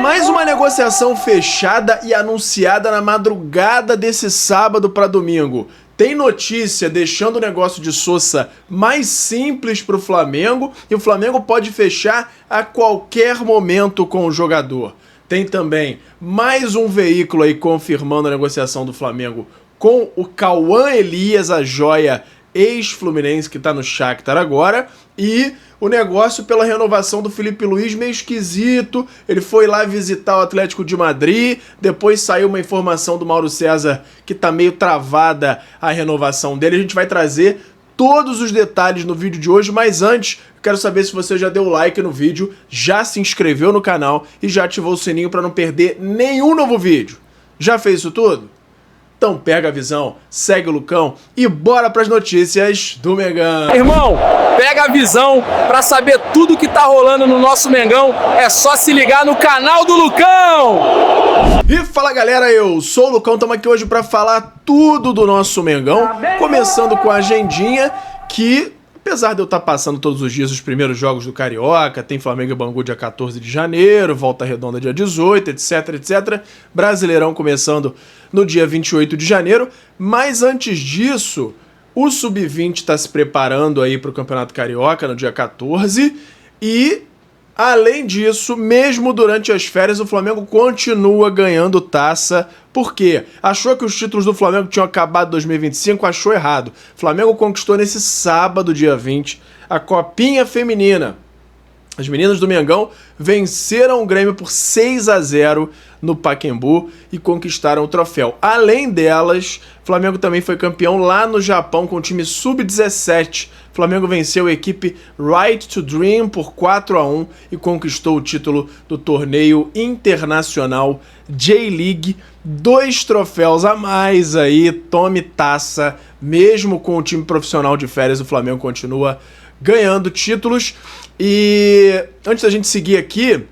Mais uma negociação fechada e anunciada na madrugada desse sábado para domingo. Tem notícia deixando o negócio de Sousa mais simples para o Flamengo e o Flamengo pode fechar a qualquer momento com o jogador. Tem também mais um veículo aí confirmando a negociação do Flamengo com o Cauã Elias, a joia ex-fluminense que está no Shakhtar agora, e o negócio pela renovação do Felipe Luiz meio esquisito. Ele foi lá visitar o Atlético de Madrid, depois saiu uma informação do Mauro César que tá meio travada a renovação dele. A gente vai trazer todos os detalhes no vídeo de hoje, mas antes, quero saber se você já deu like no vídeo, já se inscreveu no canal e já ativou o sininho para não perder nenhum novo vídeo. Já fez isso tudo? Então pega a visão, segue o Lucão e bora pras notícias do Mengão. Irmão, pega a visão pra saber tudo que tá rolando no nosso Mengão. É só se ligar no canal do Lucão. E fala galera, eu sou o Lucão, estamos aqui hoje pra falar tudo do nosso Mengão. Começando com a agendinha que, apesar de eu estar passando todos os dias os primeiros jogos do Carioca, tem Flamengo e Bangu dia 14 de janeiro, Volta Redonda dia 18, etc, etc. Brasileirão começando no dia 28 de janeiro, mas antes disso, o Sub-20 está se preparando aí para o Campeonato Carioca no dia 14 e, além disso, mesmo durante as férias, o Flamengo continua ganhando taça. Por quê? Achou que os títulos do Flamengo tinham acabado em 2025? Achou errado. O Flamengo conquistou nesse sábado, dia 20, a Copinha Feminina. As meninas do Mengão venceram o Grêmio por 6-0 no Pacaembu e conquistaram o troféu. Além delas, o Flamengo também foi campeão lá no Japão com o time Sub-17. O Flamengo venceu a equipe Right to Dream por 4-1 e conquistou o título do torneio internacional J-League. 2 troféus a mais aí, tome taça. Mesmo com o time profissional de férias, o Flamengo continua ganhando títulos. E antes da gente seguir aqui,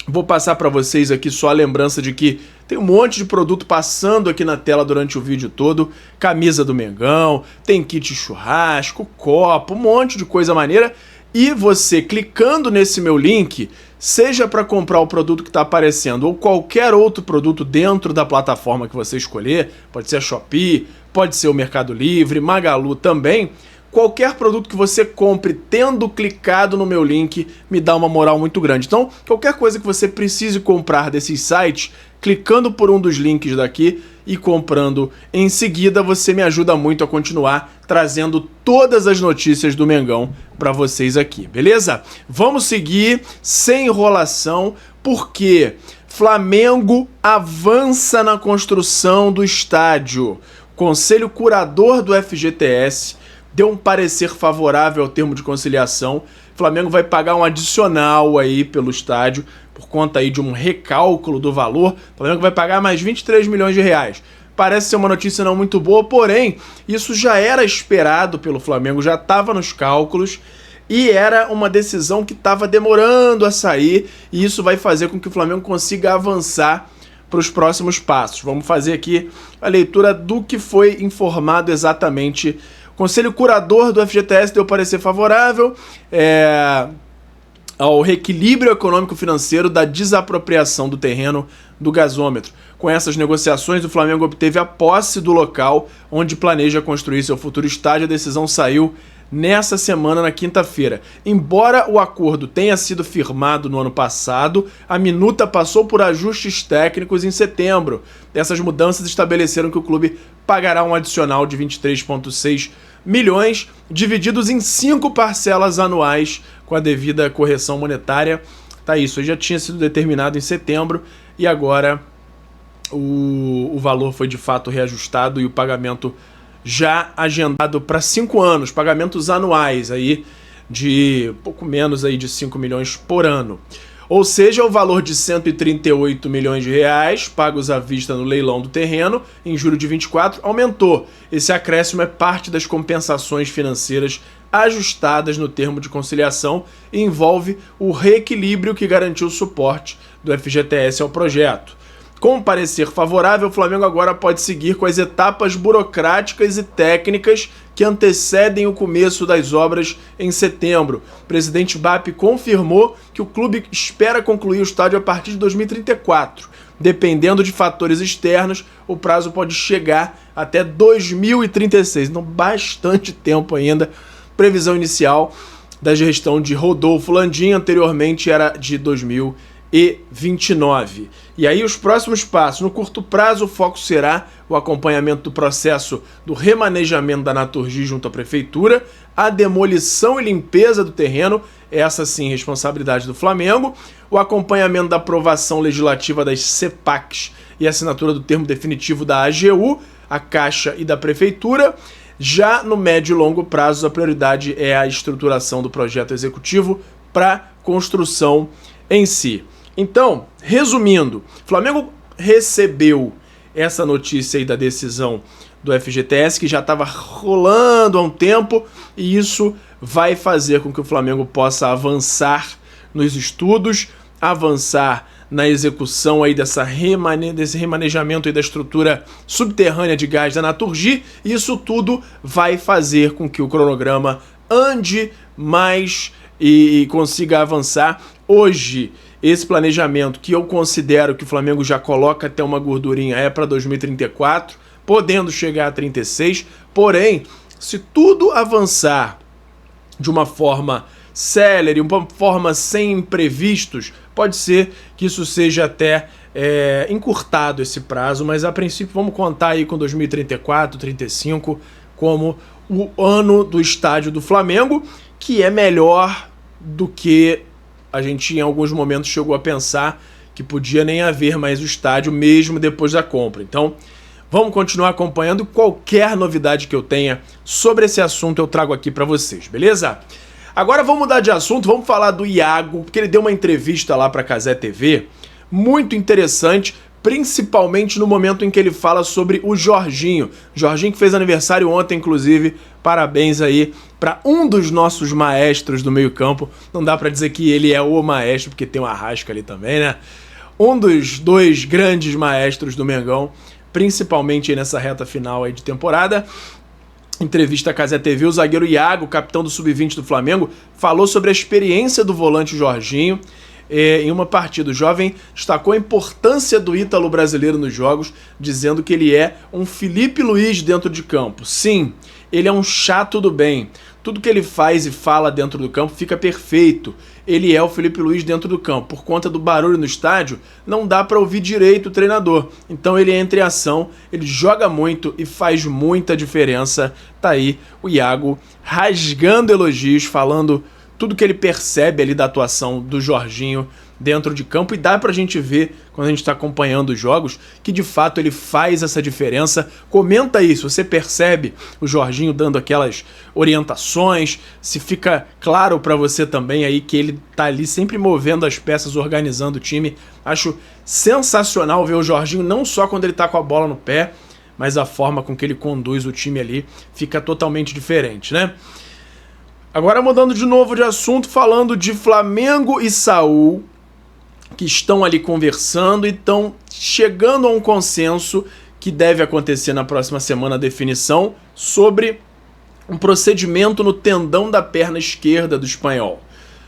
vou passar para vocês aqui só a lembrança de que tem um monte de produto passando aqui na tela durante o vídeo todo. Camisa do Mengão, tem kit churrasco, copo, um monte de coisa maneira. E você clicando nesse meu link, seja para comprar o produto que está aparecendo ou qualquer outro produto dentro da plataforma que você escolher, pode ser a Shopee, pode ser o Mercado Livre, Magalu também. Qualquer produto que você compre tendo clicado no meu link me dá uma moral muito grande. Então, qualquer coisa que você precise comprar desses sites, clicando por um dos links daqui e comprando em seguida, você me ajuda muito a continuar trazendo todas as notícias do Mengão para vocês aqui, beleza? Vamos seguir sem enrolação, porque Flamengo avança na construção do estádio. O Conselho Curador do FGTS deu um parecer favorável ao termo de conciliação. O Flamengo vai pagar um adicional aí pelo estádio, por conta aí de um recálculo do valor. O Flamengo vai pagar mais 23 milhões de reais. Parece ser uma notícia não muito boa, porém, isso já era esperado pelo Flamengo, já estava nos cálculos, e era uma decisão que estava demorando a sair, e isso vai fazer com que o Flamengo consiga avançar para os próximos passos. Vamos fazer aqui a leitura do que foi informado exatamente. O Conselho Curador do FGTS deu parecer favorável ao reequilíbrio econômico-financeiro da desapropriação do terreno do gasômetro. Com essas negociações, o Flamengo obteve a posse do local onde planeja construir seu futuro estádio. A decisão saiu nessa semana, na quinta-feira. Embora o acordo tenha sido firmado no ano passado, a minuta passou por ajustes técnicos em setembro. Essas mudanças estabeleceram que o clube pagará um adicional de 23,6 milhões, divididos em 5 parcelas anuais, com a devida correção monetária. Tá, isso já tinha sido determinado em setembro e agora o valor foi de fato reajustado e o pagamento já agendado para 5 anos, pagamentos anuais aí de pouco menos aí de 5 milhões por ano. Ou seja, o valor de 138 milhões de reais pagos à vista no leilão do terreno em julho de 24 aumentou. Esse acréscimo é parte das compensações financeiras ajustadas no termo de conciliação e envolve o reequilíbrio que garantiu o suporte do FGTS ao projeto. Com parecer favorável, o Flamengo agora pode seguir com as etapas burocráticas e técnicas que antecedem o começo das obras em setembro. O presidente BAP confirmou que o clube espera concluir o estádio a partir de 2034. Dependendo de fatores externos, o prazo pode chegar até 2036. Então, bastante tempo ainda. Previsão inicial da gestão de Rodolfo Landim anteriormente era de 2029. E aí os próximos passos. No curto prazo, o foco será o acompanhamento do processo do remanejamento da Naturgy junto à prefeitura, a demolição e limpeza do terreno, essa sim responsabilidade do Flamengo, o acompanhamento da aprovação legislativa das CEPACs e assinatura do termo definitivo da AGU, a Caixa e da prefeitura. Já no médio e longo prazo, a prioridade é a estruturação do projeto executivo para construção em si. Então, resumindo, o Flamengo recebeu essa notícia aí da decisão do FGTS, que já estava rolando há um tempo, e isso vai fazer com que o Flamengo possa avançar nos estudos, avançar na execução aí desse remanejamento aí da estrutura subterrânea de gás da Naturgy. Isso tudo vai fazer com que o cronograma ande mais e consiga avançar. Hoje, esse planejamento que eu considero que o Flamengo já coloca até uma gordurinha é para 2034, podendo chegar a 36, porém, se tudo avançar de uma forma célere, uma forma sem imprevistos, pode ser que isso seja até encurtado esse prazo, mas a princípio vamos contar aí com 2034, 35 como o ano do estádio do Flamengo, que é melhor do que a gente em alguns momentos chegou a pensar que podia nem haver mais o estádio mesmo depois da compra. Então, vamos continuar acompanhando. Qualquer novidade que eu tenha sobre esse assunto eu trago aqui para vocês, beleza? Agora vamos mudar de assunto, vamos falar do Iago, porque ele deu uma entrevista lá para a Cazé TV, muito interessante, principalmente no momento em que ele fala sobre o Jorginho. Jorginho que fez aniversário ontem, inclusive, parabéns aí para um dos nossos maestros do meio-campo. Não dá para dizer que ele é o maestro, porque tem o Arrasca ali também, né? Um dos dois grandes maestros do Mengão, principalmente aí nessa reta final aí de temporada. Entrevista à Cazé TV, o zagueiro Iago, capitão do Sub-20 do Flamengo, falou sobre a experiência do volante Jorginho em uma partida. O jovem destacou a importância do ítalo brasileiro nos jogos, dizendo que ele é um Felipe Luiz dentro de campo. Sim, ele é um chato do bem. Tudo que ele faz e fala dentro do campo fica perfeito. Ele é o Felipe Luiz dentro do campo. Por conta do barulho no estádio, não dá para ouvir direito o treinador. Então ele entra em ação, ele joga muito e faz muita diferença. Tá aí o Iago rasgando elogios, falando tudo que ele percebe ali da atuação do Jorginho dentro de campo, e dá pra gente ver, quando a gente tá acompanhando os jogos, que de fato ele faz essa diferença. Comenta isso, você percebe o Jorginho dando aquelas orientações, se fica claro pra você também aí que ele tá ali sempre movendo as peças, organizando o time. Acho sensacional ver o Jorginho, não só quando ele tá com a bola no pé, mas a forma com que ele conduz o time ali fica totalmente diferente, né? Agora mudando de novo de assunto, falando de Flamengo e Saul, que estão ali conversando e estão chegando a um consenso que deve acontecer na próxima semana, a definição sobre um procedimento no tendão da perna esquerda do espanhol.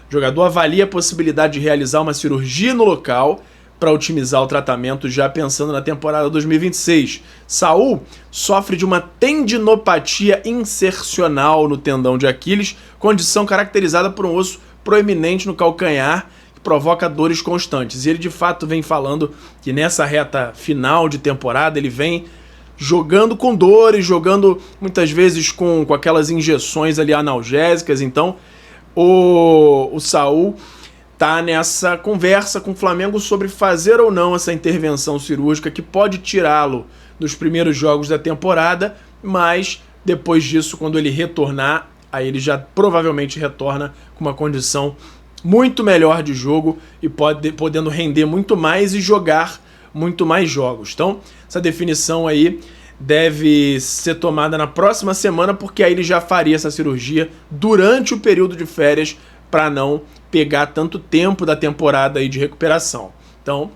O jogador avalia a possibilidade de realizar uma cirurgia no local para otimizar o tratamento, já pensando na temporada 2026. Saul sofre de uma tendinopatia insercional no tendão de Aquiles, condição caracterizada por um osso proeminente no calcanhar, que provoca dores constantes. E ele de fato vem falando que nessa reta final de temporada ele vem jogando com dores, jogando muitas vezes com aquelas injeções ali analgésicas. Então o Saul tá nessa conversa com o Flamengo sobre fazer ou não essa intervenção cirúrgica que pode tirá-lo dos primeiros jogos da temporada, mas depois disso, quando ele retornar, aí ele já provavelmente retorna com uma condição muito melhor de jogo e podendo render muito mais e jogar muito mais jogos. Então, essa definição aí deve ser tomada na próxima semana, porque aí ele já faria essa cirurgia durante o período de férias para não pegar tanto tempo da temporada aí de recuperação. Então,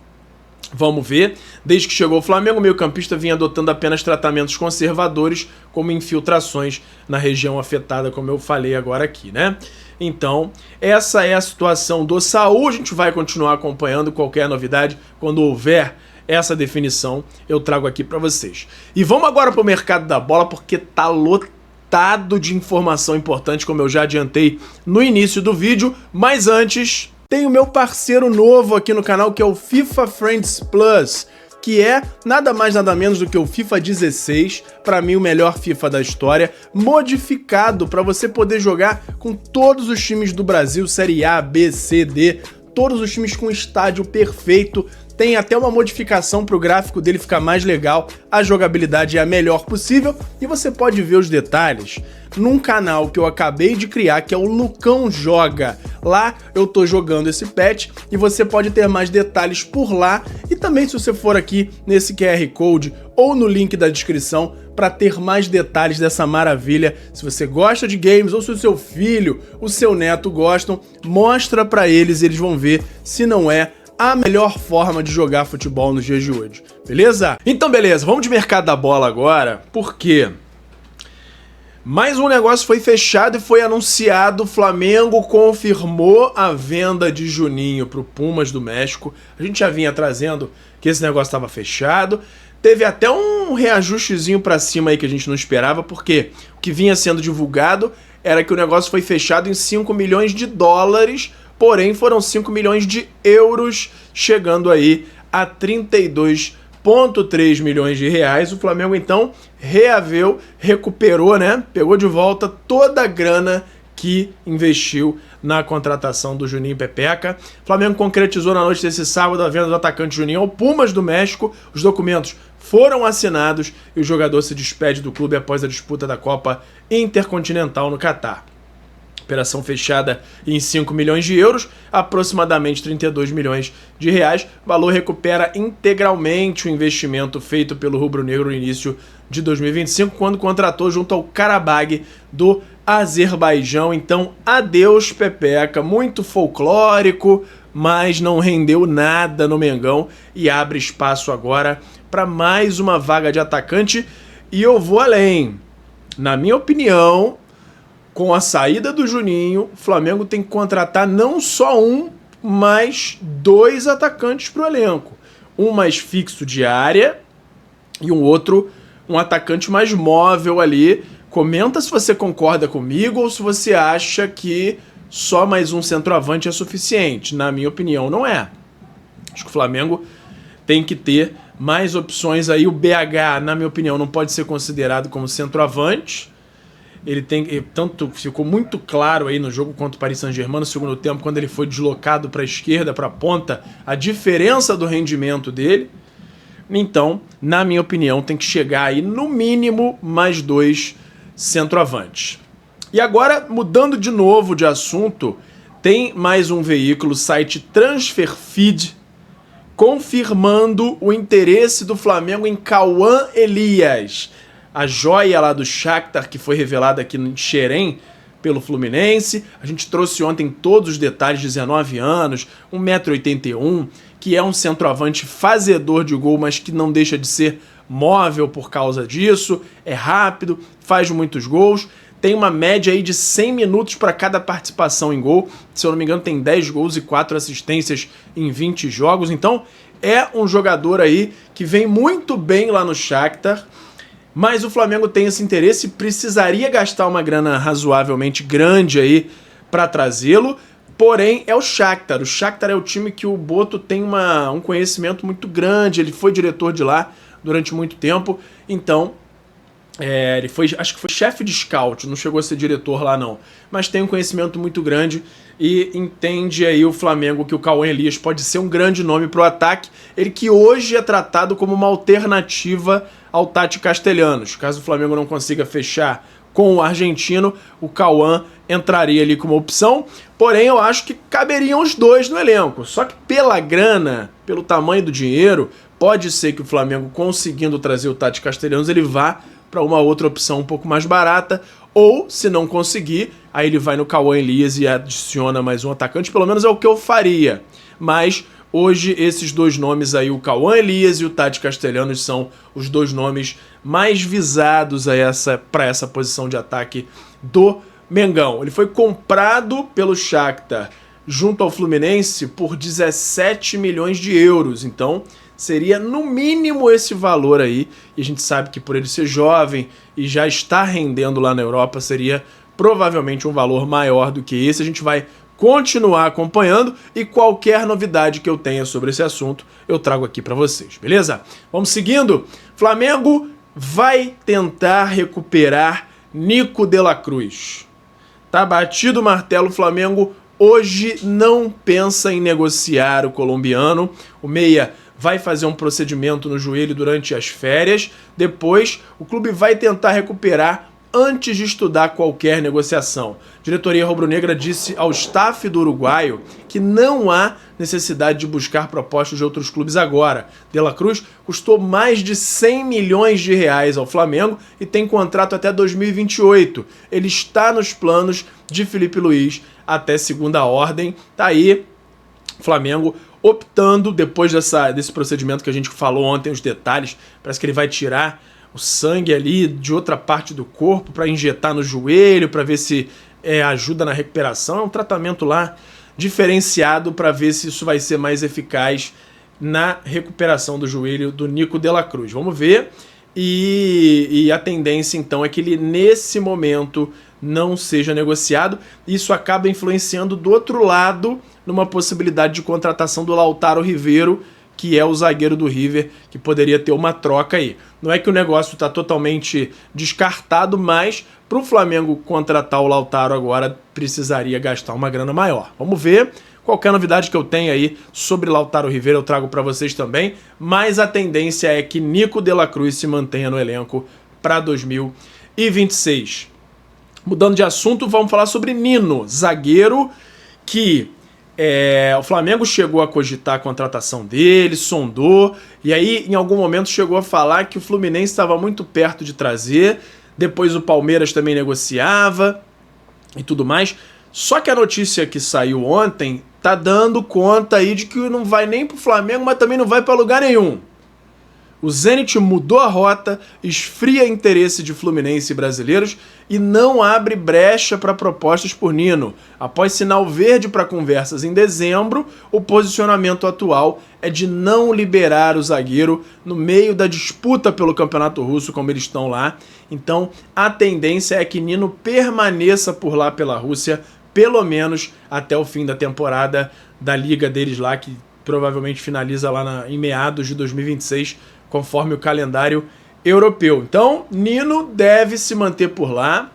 Vamos ver. Desde que chegou o Flamengo, o meio-campista vinha adotando apenas tratamentos conservadores, como infiltrações na região afetada, como eu falei agora aqui, né? Então, essa é a situação do Saul. A gente vai continuar acompanhando qualquer novidade. Quando houver essa definição, eu trago aqui para vocês. E vamos agora para o mercado da bola, porque tá lotado de informação importante, como eu já adiantei no início do vídeo. Mas antes, tem o meu parceiro novo aqui no canal, que é o FIFA Friends Plus, que é nada mais nada menos do que o FIFA 16, para mim o melhor FIFA da história, modificado para você poder jogar com todos os times do Brasil, Série A, B, C, D, todos os times com estádio perfeito. Tem até uma modificação para o gráfico dele ficar mais legal, a jogabilidade é a melhor possível e você pode ver os detalhes num canal que eu acabei de criar, que é o Lucão Joga. Lá eu tô jogando esse patch e você pode ter mais detalhes por lá e também se você for aqui nesse QR Code ou no link da descrição para ter mais detalhes dessa maravilha. Se você gosta de games ou se o seu filho, o seu neto gostam, mostra para eles e eles vão ver se não é a melhor forma de jogar futebol nos dias de hoje, beleza? Então beleza, vamos de mercado da bola agora, porque mais um negócio foi fechado e foi anunciado. O Flamengo confirmou a venda de Juninho pro Pumas do México. A gente já vinha trazendo que esse negócio estava fechado. Teve até um reajustezinho para cima aí que a gente não esperava, porque o que vinha sendo divulgado era que o negócio foi fechado em 5 milhões de dólares, porém foram 5 milhões de euros, chegando aí a 32,3 milhões de reais. O Flamengo então recuperou, né? Pegou de volta toda a grana que investiu na contratação do Juninho Pepeca. O Flamengo concretizou na noite desse sábado a venda do atacante Juninho ao Pumas do México. Os documentos foram assinados e o jogador se despede do clube após a disputa da Copa Intercontinental no Catar. Operação fechada em 5 milhões de euros, aproximadamente 32 milhões de reais. O valor recupera integralmente o investimento feito pelo rubro-negro no início de 2025, quando contratou junto ao Karabag do Azerbaijão. Então, adeus Pepeca, muito folclórico, mas não rendeu nada no Mengão e abre espaço agora para mais uma vaga de atacante. E eu vou além. Na minha opinião, com a saída do Juninho, o Flamengo tem que contratar não só um, mas 2 atacantes para o elenco. Um mais fixo de área e um outro, um atacante mais móvel ali. Comenta se você concorda comigo ou se você acha que só mais um centroavante é suficiente. Na minha opinião, não é. Acho que o Flamengo tem que ter mais opções aí. O BH, na minha opinião, não pode ser considerado como centroavante. Ele tem, tanto ficou muito claro aí no jogo contra o Paris Saint-Germain no segundo tempo, quando ele foi deslocado para a esquerda, para a ponta, a diferença do rendimento dele. Então, na minha opinião, tem que chegar aí no mínimo mais 2 centroavantes. E agora, mudando de novo de assunto, tem mais um veículo, o site TransferFeed, confirmando o interesse do Flamengo em Cauã Elias, a joia lá do Shakhtar, que foi revelada aqui em Xerém pelo Fluminense. A gente trouxe ontem todos os detalhes, 19 anos, 1,81 m, que é um centroavante fazedor de gol, mas que não deixa de ser móvel por causa disso, é rápido, faz muitos gols, tem uma média aí de 100 minutos para cada participação em gol, se eu não me engano tem 10 gols e 4 assistências em 20 jogos, então é um jogador aí que vem muito bem lá no Shakhtar. Mas o Flamengo tem esse interesse, precisaria gastar uma grana razoavelmente grande aí para trazê-lo, porém é o Shakhtar. O Shakhtar é o time que o Boto tem um conhecimento muito grande, ele foi diretor de lá durante muito tempo, então ele foi, acho que foi chefe de scout, não chegou a ser diretor lá não, mas tem um conhecimento muito grande e entende aí o Flamengo que o Cauã Elias pode ser um grande nome para o ataque, ele que hoje é tratado como uma alternativa ao Tati Castellanos. Caso o Flamengo não consiga fechar com o argentino, o Cauã entraria ali como opção, porém eu acho que caberiam os 2 no elenco, só que pela grana, pelo tamanho do dinheiro, pode ser que o Flamengo, conseguindo trazer o Tati Castellanos, ele vá para uma outra opção um pouco mais barata, ou se não conseguir, aí ele vai no Cauã Elias e adiciona mais um atacante, pelo menos é o que eu faria. Mas Hoje, esses dois nomes aí, o Cauã Elias e o Tati Castellanos, são os dois nomes mais visados para essa posição de ataque do Mengão. Ele foi comprado pelo Shakhtar junto ao Fluminense por 17 milhões de euros. Então, seria no mínimo esse valor aí. E a gente sabe que por ele ser jovem e já estar rendendo lá na Europa, seria provavelmente um valor maior do que esse. A gente vai continuar acompanhando e qualquer novidade que eu tenha sobre esse assunto eu trago aqui para vocês, beleza? Vamos seguindo. Flamengo vai tentar recuperar Nico de la Cruz. Tá batido o martelo, o Flamengo hoje não pensa em negociar o colombiano. O meia vai fazer um procedimento no joelho durante as férias. Depois, o clube vai tentar recuperar antes de estudar qualquer negociação. A diretoria rubro-negra disse ao staff do uruguaio que não há necessidade de buscar propostas de outros clubes agora. De la Cruz custou mais de 100 milhões de reais ao Flamengo e tem contrato até 2028. Ele está nos planos de Felipe Luiz até segunda ordem. Tá aí, Flamengo optando, depois desse procedimento que a gente falou ontem, os detalhes, parece que ele vai tirar o sangue ali de outra parte do corpo para injetar no joelho, para ver se ajuda na recuperação. É um tratamento lá diferenciado para ver se isso vai ser mais eficaz na recuperação do joelho do Nico de la Cruz. Vamos ver. E a tendência então é que ele nesse momento não seja negociado. Isso acaba influenciando do outro lado numa possibilidade de contratação do Lautaro Ribeiro, que é o zagueiro do River, que poderia ter uma troca aí. Não é que o negócio está totalmente descartado, mas para o Flamengo contratar o Lautaro agora precisaria gastar uma grana maior. Vamos ver. Qualquer novidade que eu tenha aí sobre Lautaro Ribeiro eu trago para vocês também, mas a tendência é que Nico de la Cruz se mantenha no elenco para 2026. Mudando de assunto, vamos falar sobre Nino, zagueiro que o Flamengo chegou a cogitar a contratação dele, sondou, e aí em algum momento chegou a falar que o Fluminense estava muito perto de trazer, depois o Palmeiras também negociava e tudo mais. Só que a notícia que saiu ontem tá dando conta aí de que não vai nem pro Flamengo, mas também não vai para lugar nenhum. O Zenit mudou a rota, esfria interesse de Fluminense e brasileiros e não abre brecha para propostas por Nino. Após sinal verde para conversas em dezembro, o posicionamento atual é de não liberar o zagueiro no meio da disputa pelo Campeonato Russo, como eles estão lá. Então, a tendência é que Nino permaneça por lá pela Rússia, pelo menos até o fim da temporada da liga deles lá, que provavelmente finaliza lá em meados de 2026, conforme o calendário europeu. Então, Nino deve se manter por lá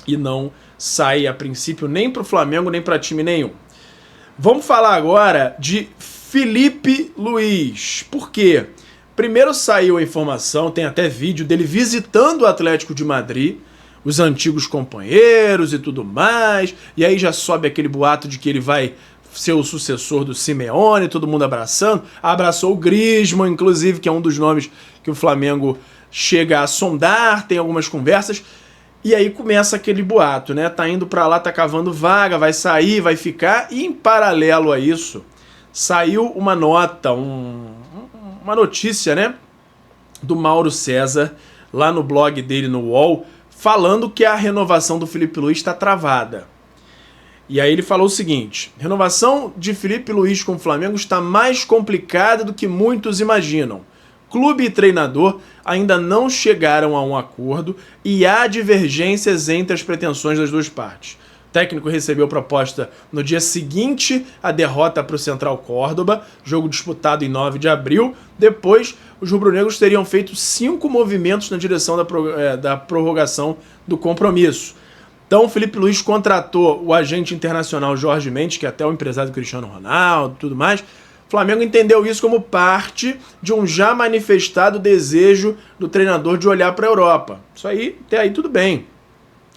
e não sai, a princípio, nem para o Flamengo, nem para time nenhum. Vamos falar agora de Felipe Luiz. Por quê? Primeiro saiu a informação, tem até vídeo dele visitando o Atlético de Madrid, os antigos companheiros e tudo mais, e aí já sobe aquele boato de que ele vai ser o sucessor do Simeone, todo mundo abraçando. Abraçou o Griezmann, inclusive, que é um dos nomes que o Flamengo chega a sondar, tem algumas conversas, e aí começa aquele boato, né? Tá indo pra lá, tá cavando vaga, vai sair, vai ficar, e em paralelo a isso, saiu uma nota, uma notícia, né? Do Mauro César, lá no blog dele no UOL, falando que a renovação do Felipe Luiz está travada. E aí ele falou o seguinte: renovação de Felipe Luiz com o Flamengo está mais complicada do que muitos imaginam. Clube e treinador ainda não chegaram a um acordo e há divergências entre as pretensões das duas partes. O técnico recebeu proposta no dia seguinte à derrota para o Central Córdoba, jogo disputado em 9 de abril. Depois, os rubro-negros teriam feito 5 movimentos na direção da prorrogação do compromisso. Então, o Felipe Luiz contratou o agente internacional Jorge Mendes, que é até o empresário do Cristiano Ronaldo e tudo mais. O Flamengo entendeu isso como parte de um já manifestado desejo do treinador de olhar para a Europa. Isso aí, até aí tudo bem.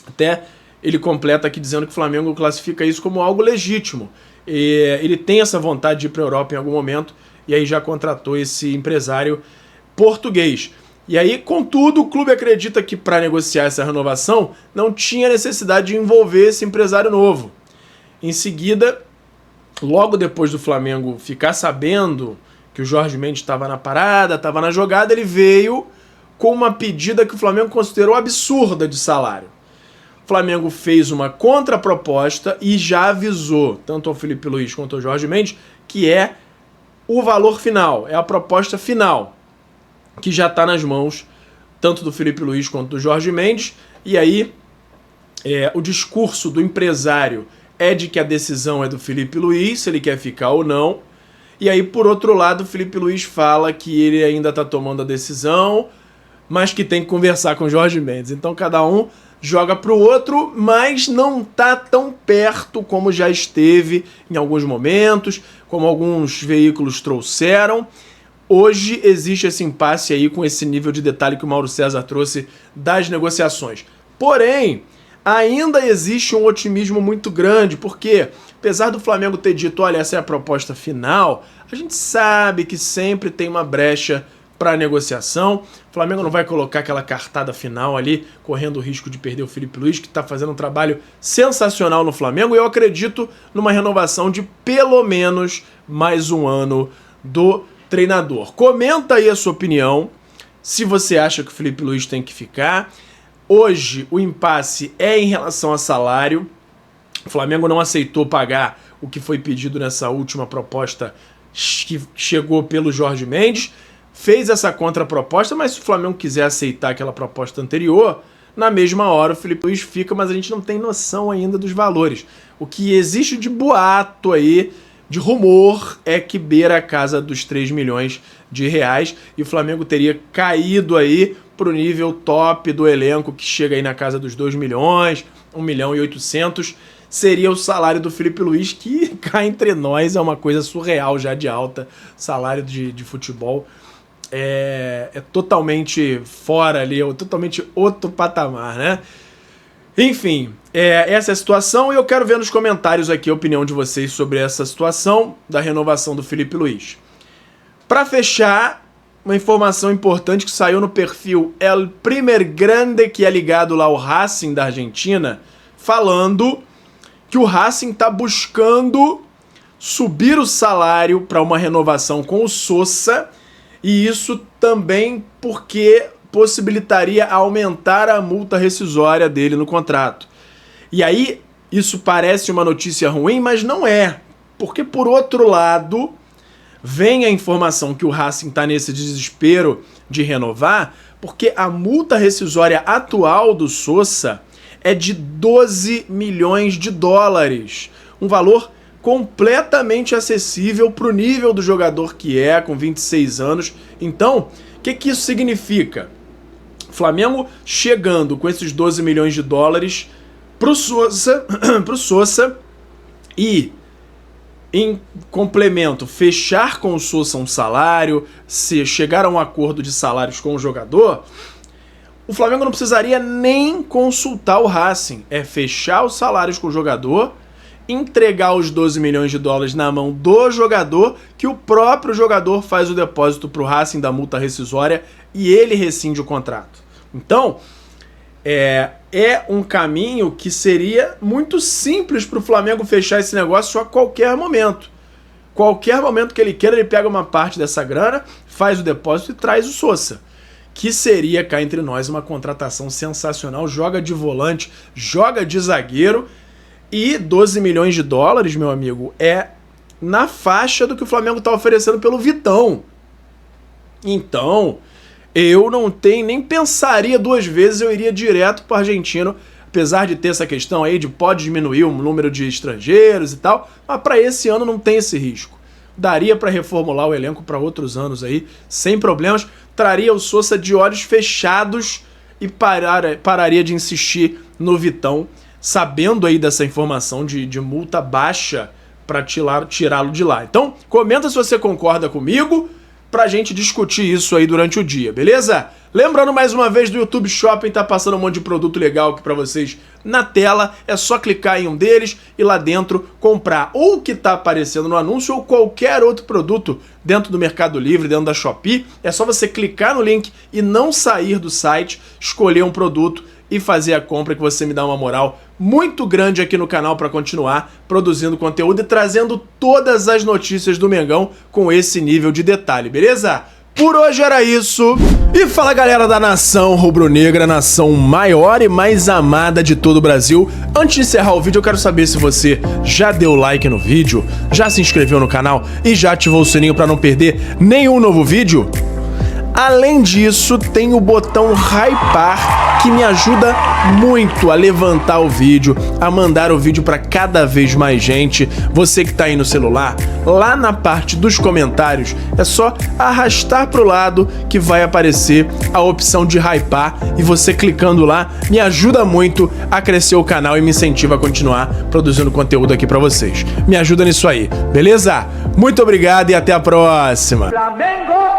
Até ele completa aqui dizendo que o Flamengo classifica isso como algo legítimo. Ele tem essa vontade de ir para a Europa em algum momento, e aí já contratou esse empresário português. E aí, contudo, o clube acredita que para negociar essa renovação não tinha necessidade de envolver esse empresário novo. Em seguida, logo depois do Flamengo ficar sabendo que o Jorge Mendes estava na parada, estava na jogada, ele veio com uma pedida que o Flamengo considerou absurda de salário. O Flamengo fez uma contraproposta e já avisou, tanto ao Felipe Luiz quanto ao Jorge Mendes, que é o valor final, é a proposta final, que já está nas mãos tanto do Felipe Luiz quanto do Jorge Mendes. E aí o discurso do empresário é de que a decisão é do Felipe Luiz, se ele quer ficar ou não. E aí, por outro lado, o Felipe Luiz fala que ele ainda está tomando a decisão, mas que tem que conversar com o Jorge Mendes. Então cada um joga para o outro, mas não está tão perto como já esteve em alguns momentos, como alguns veículos trouxeram. Hoje existe esse impasse aí com esse nível de detalhe que o Mauro César trouxe das negociações. Porém, ainda existe um otimismo muito grande, porque apesar do Flamengo ter dito, olha, essa é a proposta final, a gente sabe que sempre tem uma brecha para negociação. O Flamengo não vai colocar aquela cartada final ali, correndo o risco de perder o Felipe Luiz, que está fazendo um trabalho sensacional no Flamengo, e eu acredito numa renovação de pelo menos mais um ano do treinador. Comenta aí a sua opinião, se você acha que o Felipe Luiz tem que ficar. Hoje o impasse é em relação a salário. O Flamengo não aceitou pagar o que foi pedido nessa última proposta que chegou pelo Jorge Mendes. Fez essa contraproposta, mas se o Flamengo quiser aceitar aquela proposta anterior, na mesma hora o Felipe Luiz fica, mas a gente não tem noção ainda dos valores. O que existe de boato aí, de rumor, é que beira a casa dos 3 milhões de reais e o Flamengo teria caído aí pro nível top do elenco, que chega aí na casa dos 2 milhões, 1 milhão e 800, seria o salário do Felipe Luiz, que cá entre nós é uma coisa surreal já de alta. Salário de futebol é totalmente fora ali, é totalmente outro patamar, né? Enfim, essa é a situação e eu quero ver nos comentários aqui a opinião de vocês sobre essa situação da renovação do Felipe Luiz. Para fechar, uma informação importante que saiu no perfil El Primer Grande, que é ligado lá ao Racing da Argentina, falando que o Racing está buscando subir o salário para uma renovação com o Sosa, e isso também porque possibilitaria aumentar a multa rescisória dele no contrato. E aí, isso parece uma notícia ruim, mas não é. Porque, por outro lado, vem a informação que o Racing está nesse desespero de renovar, porque a multa rescisória atual do Sosa é de 12 milhões de dólares. Um valor completamente acessível para o nível do jogador que é, com 26 anos. Então, o que isso significa? Flamengo chegando com esses 12 milhões de dólares pro Sosa e, em complemento, fechar com o Sosa um salário, se chegar a um acordo de salários com o jogador, o Flamengo não precisaria nem consultar o Racing. É fechar os salários com o jogador, entregar os 12 milhões de dólares na mão do jogador, que o próprio jogador faz o depósito pro Racing da multa rescisória e ele rescinde o contrato. Então, é um caminho que seria muito simples para o Flamengo fechar esse negócio a qualquer momento. Qualquer momento que ele queira, ele pega uma parte dessa grana, faz o depósito e traz o Sosa, que seria, cá entre nós, uma contratação sensacional. Joga de volante, joga de zagueiro, e 12 milhões de dólares, meu amigo, é na faixa do que o Flamengo está oferecendo pelo Vitão. Então, eu não tenho, nem pensaria duas vezes, eu iria direto para o argentino, apesar de ter essa questão aí de pode diminuir o número de estrangeiros e tal, mas para esse ano não tem esse risco. Daria para reformular o elenco para outros anos aí, sem problemas. Traria o Sosa de olhos fechados e pararia de insistir no Vitão, sabendo aí dessa informação de multa baixa para tirá-lo de lá. Então, comenta se você concorda comigo, pra gente discutir isso aí durante o dia, beleza? Lembrando mais uma vez do YouTube Shopping, tá passando um monte de produto legal aqui pra vocês na tela, é só clicar em um deles e lá dentro comprar ou o que tá aparecendo no anúncio ou qualquer outro produto dentro do Mercado Livre, dentro da Shopee. É só você clicar no link e não sair do site, escolher um produto e fazer a compra, que você me dá uma moral muito grande aqui no canal para continuar produzindo conteúdo e trazendo todas as notícias do Mengão com esse nível de detalhe, beleza? Por hoje era isso. E fala, galera da nação rubro-negra, nação maior e mais amada de todo o Brasil. Antes de encerrar o vídeo, eu quero saber se você já deu like no vídeo, já se inscreveu no canal e já ativou o sininho para não perder nenhum novo vídeo. Além disso, tem o botão hypar, que me ajuda muito a levantar o vídeo, a mandar o vídeo para cada vez mais gente. Você que tá aí no celular, lá na parte dos comentários, é só arrastar pro lado que vai aparecer a opção de hypar, e você clicando lá me ajuda muito a crescer o canal e me incentiva a continuar produzindo conteúdo aqui para vocês. Me ajuda nisso aí, beleza? Muito obrigado e até a próxima! Flamengo!